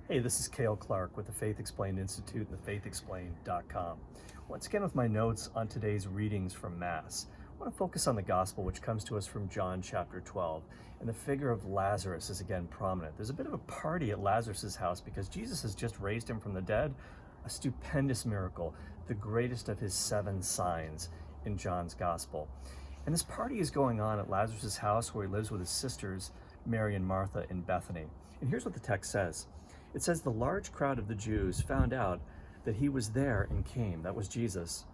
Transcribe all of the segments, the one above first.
Hey, this is Cale Clarke with the Faith Explained Institute and thefaithexplained.com. Once again with my notes on today's readings from Mass. I want to focus on the Gospel, which comes to us from John chapter 12. And the figure of Lazarus is again prominent. There's a bit of a party at Lazarus' house because Jesus has just raised him from the dead. A stupendous miracle, the greatest of his 7 signs in John's Gospel. And this party is going on at Lazarus' house where he lives with his sisters, Mary and Martha, in Bethany. And here's what the text says. It says, the large crowd of the Jews found out that he was there and came, that was Jesus,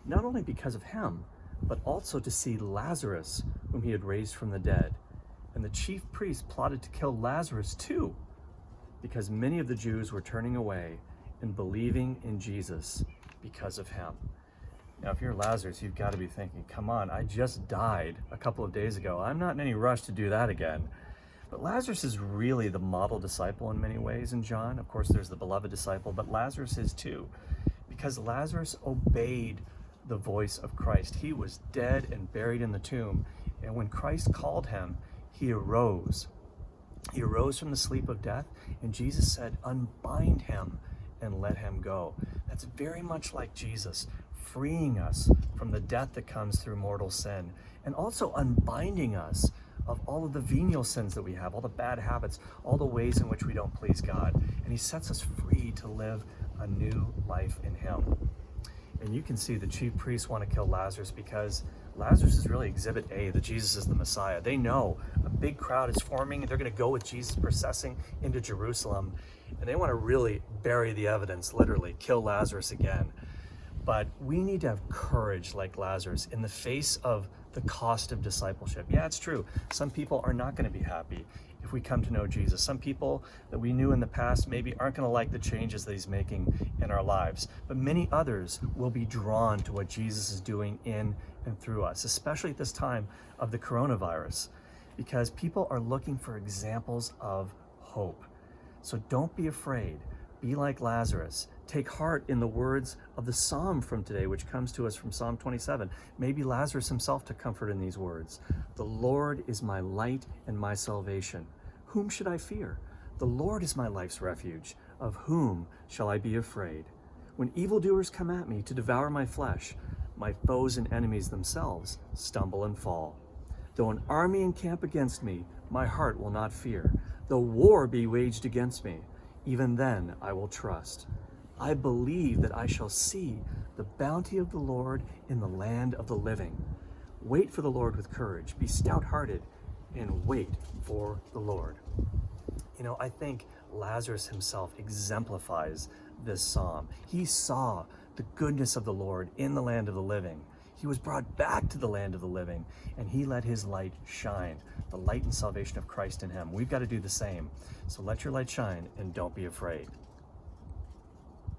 not only because of him, but also to see Lazarus, whom he had raised from the dead. And the chief priests plotted to kill Lazarus too, because many of the Jews were turning away and believing in Jesus because of him. Now, if you're Lazarus, you've got to be thinking, come on, I just died a couple of days ago. I'm not in any rush to do that again. But Lazarus is really the model disciple in many ways in John. Of course, there's the beloved disciple, but Lazarus is too, because Lazarus obeyed the voice of Christ. He was dead and buried in the tomb, and when Christ called him, he arose. He arose from the sleep of death, and Jesus said, unbind him and let him go. That's very much like Jesus, freeing us from the death that comes through mortal sin, and also unbinding us of all of the venial sins that we have, all the bad habits, all the ways in which we don't please God. And he sets us free to live a new life in him. And you can see the chief priests want to kill Lazarus because Lazarus is really exhibit A, that Jesus is the Messiah. They know a big crowd is forming and they're going to go with Jesus processing into Jerusalem. And they want to really bury the evidence, literally, kill Lazarus again. But we need to have courage like Lazarus in the face of the cost of discipleship. Yeah, it's true. Some people are not going to be happy if we come to know Jesus. Some people that we knew in the past maybe aren't going to like the changes that he's making in our lives. But many others will be drawn to what Jesus is doing in and through us, especially at this time of the coronavirus, because people are looking for examples of hope. So don't be afraid. Be like Lazarus. Take heart in the words of the psalm from today, which comes to us from Psalm 27. Maybe Lazarus himself took comfort in these words. The Lord is my light and my salvation. Whom should I fear? The Lord is my life's refuge. Of whom shall I be afraid? When evildoers come at me to devour my flesh, my foes and enemies themselves stumble and fall. Though an army encamp against me, my heart will not fear. Though war be waged against me, even then I will trust. I believe that I shall see the bounty of the Lord in the land of the living. Wait for the Lord with courage. Be stout-hearted and wait for the Lord. You know, I think Lazarus himself exemplifies this psalm. He saw the goodness of the Lord in the land of the living. He was brought back to the land of the living, and he let his light shine, the light and salvation of Christ in him. We've got to do the same. So let your light shine and don't be afraid.